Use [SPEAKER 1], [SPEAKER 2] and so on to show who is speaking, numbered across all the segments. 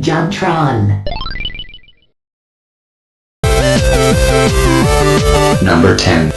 [SPEAKER 1] JonTron.
[SPEAKER 2] Number 10.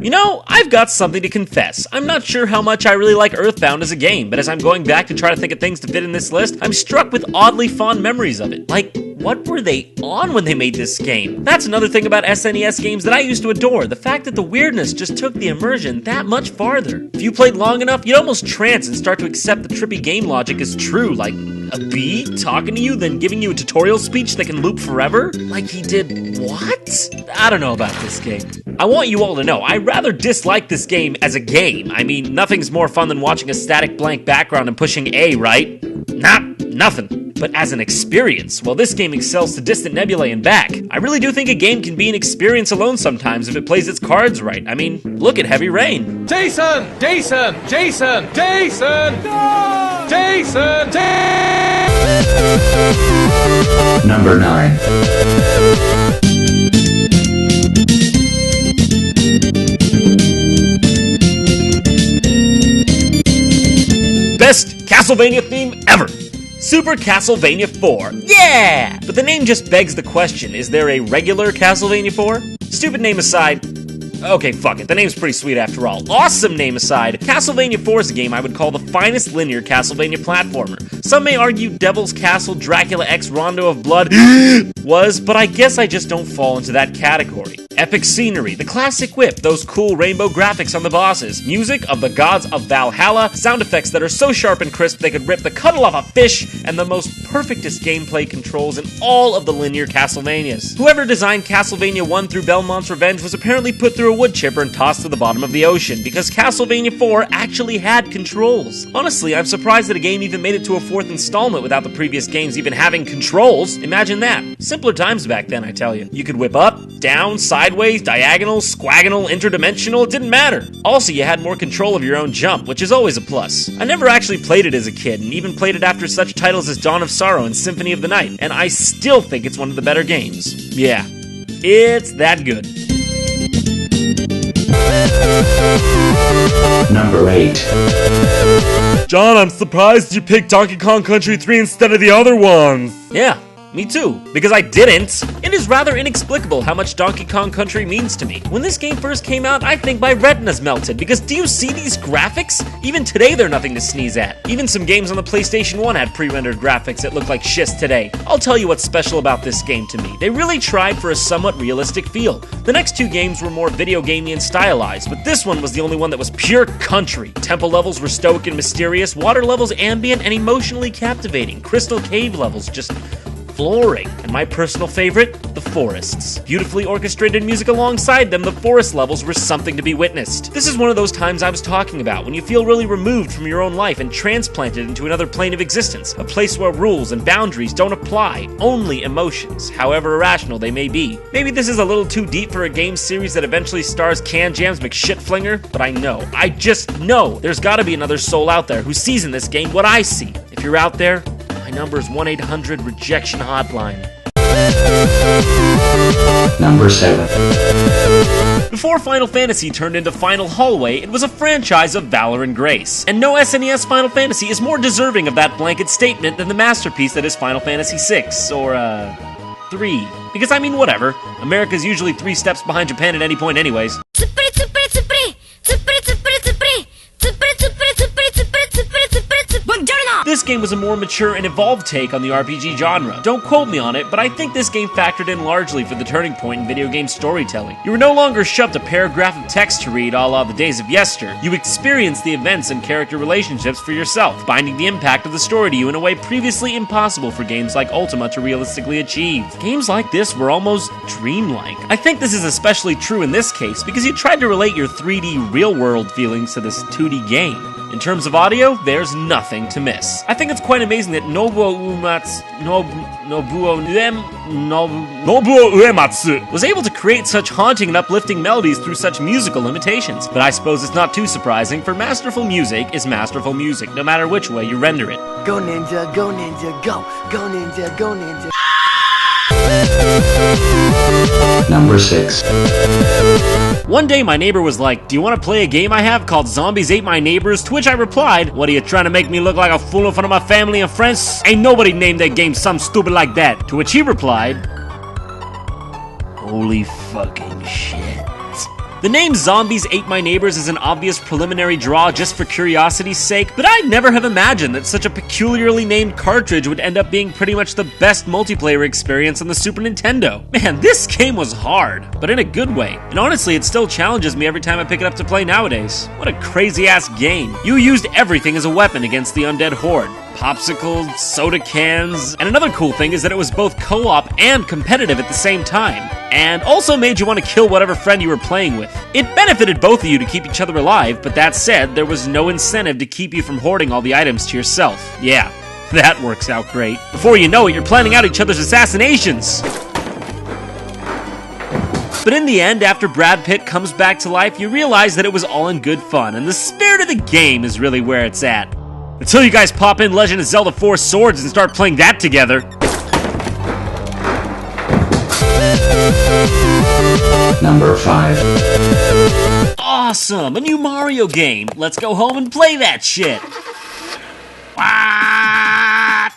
[SPEAKER 3] You know, I've got something to confess. I'm not sure how much I really like Earthbound as a game, but as I'm going back to try to think of things to fit in this list, I'm struck with oddly fond memories of it. Like, what were they on when they made this game? That's another thing about SNES games that I used to adore, the fact that the weirdness just took the immersion that much farther. If you played long enough, you'd almost trance and start to accept the trippy game logic as true, like a bee talking to you, then giving you a tutorial speech that can loop forever? Like he did what? I don't know about this game. I want you all to know, I rather dislike this game as a game. I mean, nothing's more fun than watching a static blank background and pushing A, right? Nothing. But as an experience, while this game excels to Distant Nebulae and back, I really do think a game can be an experience alone sometimes if it plays its cards right. I mean, look at Heavy Rain.
[SPEAKER 4] Jason!
[SPEAKER 2] Number 9.
[SPEAKER 3] Best Castlevania theme ever! Super Castlevania 4. Yeah! But the name just begs the question, is there a regular Castlevania 4? Stupid name aside, okay, fuck it, the name's pretty sweet after all. Awesome name aside, Castlevania 4 is a game I would call the finest linear Castlevania platformer. Some may argue Devil's Castle Dracula X Rondo of Blood was, but I guess I just don't fall into that category. Epic scenery, the classic whip, those cool rainbow graphics on the bosses, music of the gods of Valhalla, sound effects that are so sharp and crisp they could rip the cuddle off a fish, and the most perfectest gameplay controls in all of the linear Castlevanias. Whoever designed Castlevania 1 through Belmont's Revenge was apparently put through a wood chipper and tossed to the bottom of the ocean, because Castlevania 4 actually had controls. Honestly, I'm surprised that a game even made it to a fourth installment without the previous games even having controls. Imagine that. Simpler times back then, I tell you. You could whip up, down, sideways, diagonal, squagonal, interdimensional, it didn't matter. Also, you had more control of your own jump, which is always a plus. I never actually played it as a kid, and even played it after such titles as Dawn of Sorrow and Symphony of the Night, and I still think it's one of the better games. Yeah, it's that good.
[SPEAKER 2] Number 8.
[SPEAKER 3] John, I'm surprised you picked Donkey Kong Country 3 instead of the other ones. Yeah, me too, because I didn't. It is rather inexplicable how much Donkey Kong Country means to me. When this game first came out, I think my retinas melted, because do you see these graphics? Even today, they're nothing to sneeze at. Even some games on the PlayStation 1 had pre-rendered graphics that look like shits today. I'll tell you what's special about this game to me. They really tried for a somewhat realistic feel. The next two games were more video gamey and stylized, but this one was the only one that was pure country. Temple levels were stoic and mysterious, water levels ambient and emotionally captivating, crystal cave levels just flooring, and my personal favorite, the forests. Beautifully orchestrated music alongside them, the forest levels were something to be witnessed. This is one of those times I was talking about, when you feel really removed from your own life and transplanted into another plane of existence, a place where rules and boundaries don't apply, only emotions, however irrational they may be. Maybe this is a little too deep for a game series that eventually stars Can Jam's McShitflinger, but I just know there's gotta be another soul out there who sees in this game what I see. If you're out there, my number is 1-800-REJECTION hotline.
[SPEAKER 2] Number 7.
[SPEAKER 3] Before Final Fantasy turned into Final Hallway, it was a franchise of valor and grace. And no SNES Final Fantasy is more deserving of that blanket statement than the masterpiece that is Final Fantasy VI, or, 3. Because I mean, whatever. America's usually 3 steps behind Japan at any point anyways. This game was a more mature and evolved take on the RPG genre. Don't quote me on it, but I think this game factored in largely for the turning point in video game storytelling. You were no longer shoved a paragraph of text to read a la the days of yester. You experienced the events and character relationships for yourself, binding the impact of the story to you in a way previously impossible for games like Ultima to realistically achieve. Games like this were almost dreamlike. I think this is especially true in this case because you tried to relate your 3D real-world feelings to this 2D game. In terms of audio, there's nothing to miss. I think it's quite amazing that Nobuo Uematsu was able to create such haunting and uplifting melodies through such musical limitations. But I suppose it's not too surprising, for masterful music is masterful music, no matter which way you render it.
[SPEAKER 5] Go ninja, go ninja, go! Go ninja, go ninja!
[SPEAKER 2] Number 6.
[SPEAKER 3] One day my neighbor was like, "Do you want to play a game I have called Zombies Ate My Neighbors?" To which I replied, "What are you trying to make me look like a fool in front of my family and friends? Ain't nobody named that game something stupid like that." To which he replied, "Holy fucking shit." The name Zombies Ate My Neighbors is an obvious preliminary draw just for curiosity's sake, but I'd never have imagined that such a peculiarly named cartridge would end up being pretty much the best multiplayer experience on the Super Nintendo. Man, this game was hard, but in a good way. And honestly, it still challenges me every time I pick it up to play nowadays. What a crazy-ass game. You used everything as a weapon against the undead horde. Popsicles, soda cans, and another cool thing is that it was both co-op and competitive at the same time, and also made you want to kill whatever friend you were playing with. It benefited both of you to keep each other alive, but that said, there was no incentive to keep you from hoarding all the items to yourself. Yeah, that works out great. Before you know it, you're planning out each other's assassinations. But in the end, after Brad Pitt comes back to life, you realize that it was all in good fun, and the spirit of the game is really where it's at. Until you guys pop in Legend of Zelda 4 Swords and start playing that together.
[SPEAKER 2] Number 5.
[SPEAKER 3] Awesome! A new Mario game! Let's go home and play that shit!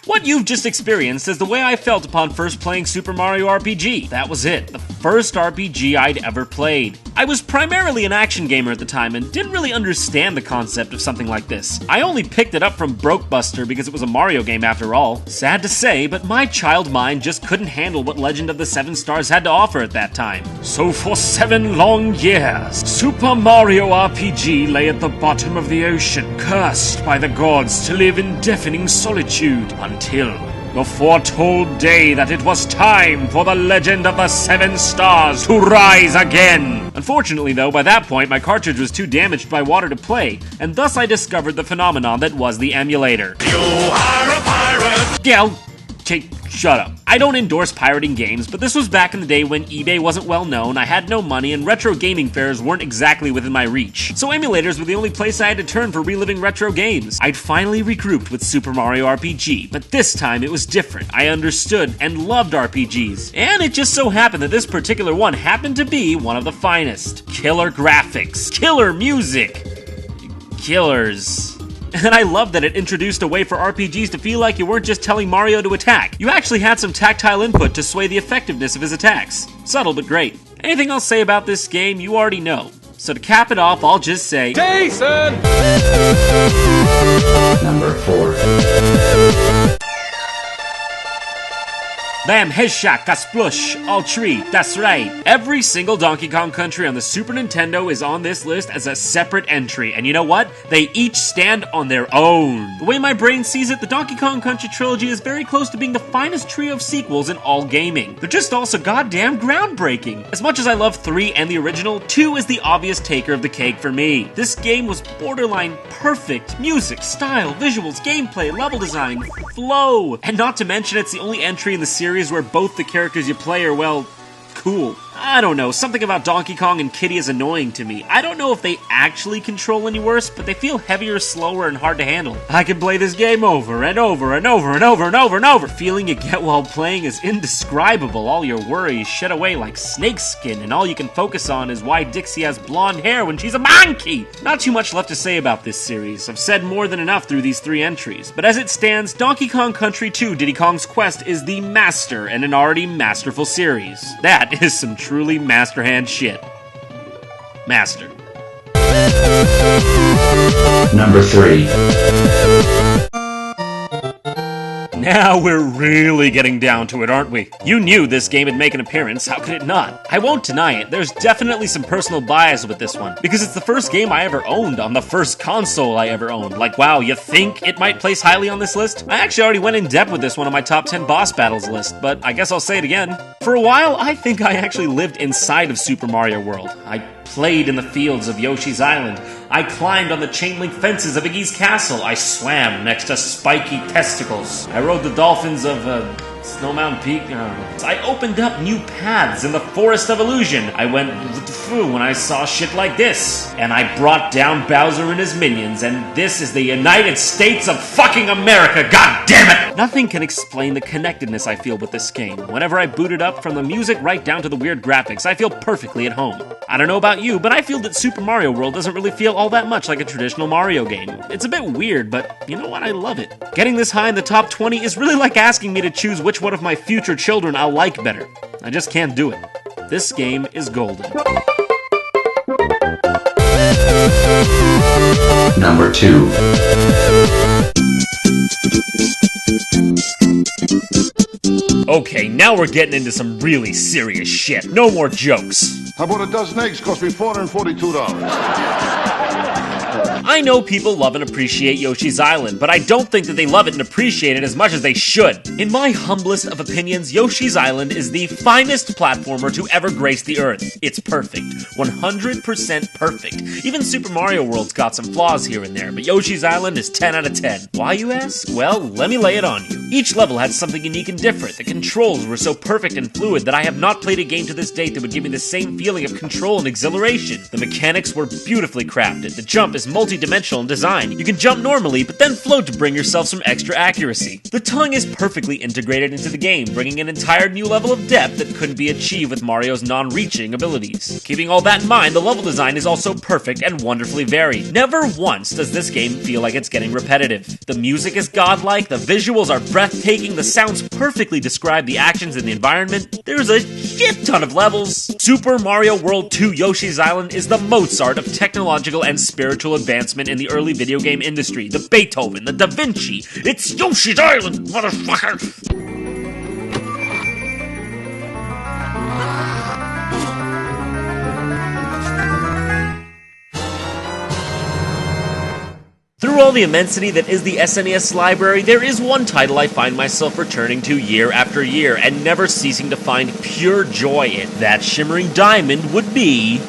[SPEAKER 3] What you've just experienced is the way I felt upon first playing Super Mario RPG. That was it, the first RPG I'd ever played. I was primarily an action gamer at the time and didn't really understand the concept of something like this. I only picked it up from Brokebuster because it was a Mario game after all. Sad to say, but my child mind just couldn't handle what Legend of the Seven Stars had to offer at that time. So for 7 long years, Super Mario RPG lay at the bottom of the ocean, cursed by the gods to live in deafening solitude, until the foretold day that it was time for the Legend of the Seven Stars to rise again. Unfortunately though, by that point my cartridge was too damaged by water to play, and thus I discovered the phenomenon that was the emulator. You are a pirate! Yeah, shut up. I don't endorse pirating games, but this was back in the day when eBay wasn't well known, I had no money, and retro gaming fairs weren't exactly within my reach. So emulators were the only place I had to turn for reliving retro games. I'd finally regrouped with Super Mario RPG, but this time it was different. I understood and loved RPGs, and it just so happened that this particular one happened to be one of the finest. Killer graphics, killer music, killers. And I love that it introduced a way for RPGs to feel like you weren't just telling Mario to attack. You actually had some tactile input to sway the effectiveness of his attacks. Subtle but great. Anything I'll say about this game, you already know. So to cap it off, I'll just say... Jason!
[SPEAKER 2] Number 4.
[SPEAKER 3] Bam, headshot, kasplush, all tree, that's right. Every single Donkey Kong Country on the Super Nintendo is on this list as a separate entry, and you know what? They each stand on their own. The way my brain sees it, the Donkey Kong Country trilogy is very close to being the finest trio of sequels in all gaming. They're just also goddamn groundbreaking. As much as I love 3 and the original, 2 is the obvious taker of the cake for me. This game was borderline perfect. Music, style, visuals, gameplay, level design, flow. And not to mention it's the only entry in the series where both the characters you play are, well, cool. I don't know, something about Donkey Kong and Kiddy is annoying to me. I don't know if they actually control any worse, but they feel heavier, slower, and hard to handle. I can play this game over and over and over and over and over and over. The feeling you get while playing is indescribable. All your worries shed away like snakeskin, and all you can focus on is why Dixie has blonde hair when she's a monkey. Not too much left to say about this series. I've said more than enough through these 3 entries, but as it stands, Donkey Kong Country 2 Diddy Kong's Quest is the master in an already masterful series. That is some truly master hand shit. Master.
[SPEAKER 2] Number 3.
[SPEAKER 3] Now we're really getting down to it, aren't we? You knew this game would make an appearance, how could it not? I won't deny it, there's definitely some personal bias with this one, because it's the first game I ever owned on the first console I ever owned. Like, wow, you think it might place highly on this list? I actually already went in depth with this one on my top 10 boss battles list, but I guess I'll say it again. For a while, I think I actually lived inside of Super Mario World. I played in the fields of Yoshi's Island. I climbed on the chain-link fences of Iggy's castle. I swam next to spiky testicles. I rode the dolphins of Snow Mountain Peak? I don't know. I opened up new paths in the Forest of Illusion. I went when I saw shit like this. And I brought down Bowser and his minions, and this is the United States of fucking America, god damn it! Nothing can explain the connectedness I feel with this game. Whenever I boot it up, from the music right down to the weird graphics, I feel perfectly at home. I don't know about you, but I feel that Super Mario World doesn't really feel all that much like a traditional Mario game. It's a bit weird, but you know what? I love it. Getting this high in the top 20 is really like asking me to choose which one of my future children I'll like better. I just can't do it. This game is golden.
[SPEAKER 2] Number 2.
[SPEAKER 3] Okay, now we're getting into some really serious shit. No more jokes.
[SPEAKER 1] How about a dozen eggs? Cost me $442.
[SPEAKER 3] I know people love and appreciate Yoshi's Island, but I don't think that they love it and appreciate it as much as they should. In my humblest of opinions, Yoshi's Island is the finest platformer to ever grace the earth. It's perfect. 100% perfect. Even Super Mario World's got some flaws here and there, but Yoshi's Island is 10 out of 10. Why, you ask? Well, let me lay it on you. Each level had something unique and different. The controls were so perfect and fluid that I have not played a game to this date that would give me the same feeling of control and exhilaration. The mechanics were beautifully crafted. The jump is multi-dimensional in design. You can jump normally, but then float to bring yourself some extra accuracy. The tongue is perfectly integrated into the game, bringing an entire new level of depth that couldn't be achieved with Mario's non-reaching abilities. Keeping all that in mind, the level design is also perfect and wonderfully varied. Never once does this game feel like it's getting repetitive. The music is godlike, the visuals are breathtaking, the sounds perfectly describe the actions in the environment. There's a shit ton of levels. Super Mario World 2 Yoshi's Island is the Mozart of technological and spiritual advancement in the early video game industry. The Beethoven, the Da Vinci. It's Yoshi's Island, motherfucker! Through all the immensity that is the SNES library, there is one title I find myself returning to year after year and never ceasing to find pure joy in. That shimmering diamond would be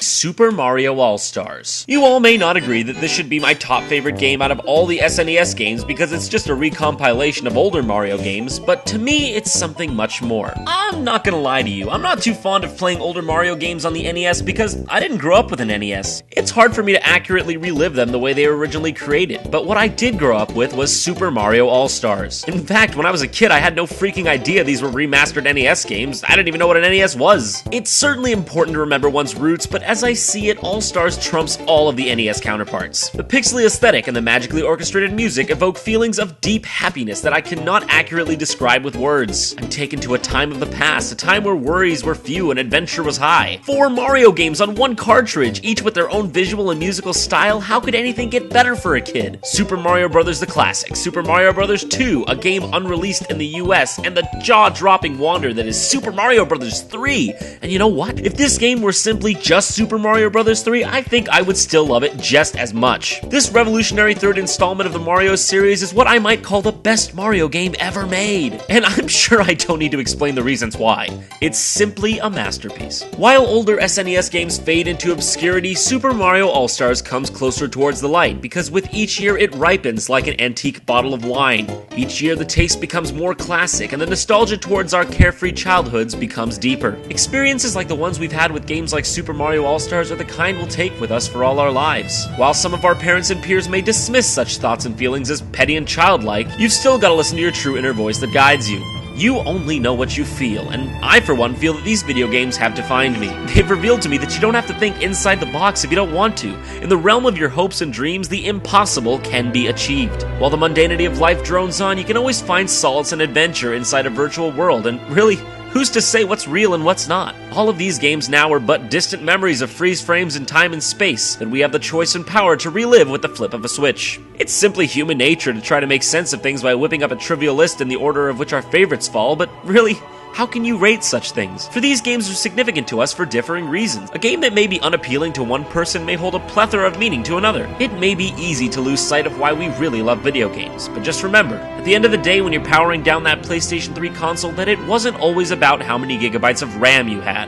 [SPEAKER 3] Super Mario All-Stars. You all may not agree that this should be my top favorite game out of all the SNES games because it's just a recompilation of older Mario games, but to me, it's something much more. I'm not gonna lie to you, I'm not too fond of playing older Mario games on the NES because I didn't grow up with an NES. It's hard for me to accurately relive them the way they were originally created, but what I did grow up with was Super Mario All-Stars. In fact, when I was a kid, I had no freaking idea these were remastered NES games. I didn't even know what an NES was. It's certainly important to remember one's roots, but as I see it, All-Stars trumps all of the NES counterparts. The pixely aesthetic and the magically orchestrated music evoke feelings of deep happiness that I cannot accurately describe with words. I'm taken to a time of the past, a time where worries were few and adventure was high. 4 Mario games on one cartridge, each with their own visual and musical style. How could anything get better for a kid? Super Mario Bros. The Classic, Super Mario Bros. 2, a game unreleased in the US, and the jaw-dropping wonder that is Super Mario Bros. 3. And you know what? If this game were simply just Super Mario Bros. 3, I think I would still love it just as much. This revolutionary third installment of the Mario series is what I might call the best Mario game ever made. And I'm sure I don't need to explain the reasons why. It's simply a masterpiece. While older SNES games fade into obscurity, Super Mario All-Stars comes closer towards the light because with each year it ripens like an antique bottle of wine. Each year the taste becomes more classic and the nostalgia towards our carefree childhoods becomes deeper. Experiences like the ones we've had with games like Super Mario All-Stars are the kind we'll take with us for all our lives. While some of our parents and peers may dismiss such thoughts and feelings as petty and childlike, you've still got to listen to your true inner voice that guides you. You only know what you feel, and I for one feel that these video games have defined me. They've revealed to me that you don't have to think inside the box if you don't want to. In the realm of your hopes and dreams, the impossible can be achieved. While the mundanity of life drones on, you can always find solace and adventure inside a virtual world, and really, who's to say what's real and what's not? All of these games now are but distant memories of freeze frames in time and space that we have the choice and power to relive with the flip of a switch. It's simply human nature to try to make sense of things by whipping up a trivial list in the order of which our favorites fall, but really, how can you rate such things? For these games are significant to us for differing reasons. A game that may be unappealing to one person may hold a plethora of meaning to another. It may be easy to lose sight of why we really love video games, but just remember, at the end of the day when you're powering down that PlayStation 3 console, that it wasn't always about how many gigabytes of RAM you had.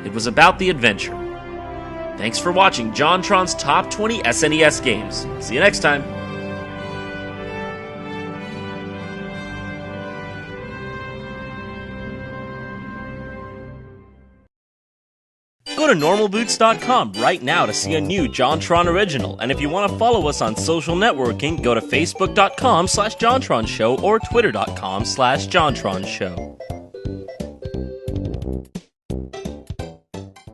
[SPEAKER 3] It was about the adventure. Thanks for watching JonTron's Top 20 SNES Games. See you next time. to normalboots.com right now to see a new JonTron original, and if you want to follow us on social networking, go to facebook.com/JonTronShow or twitter.com/JonTronShow.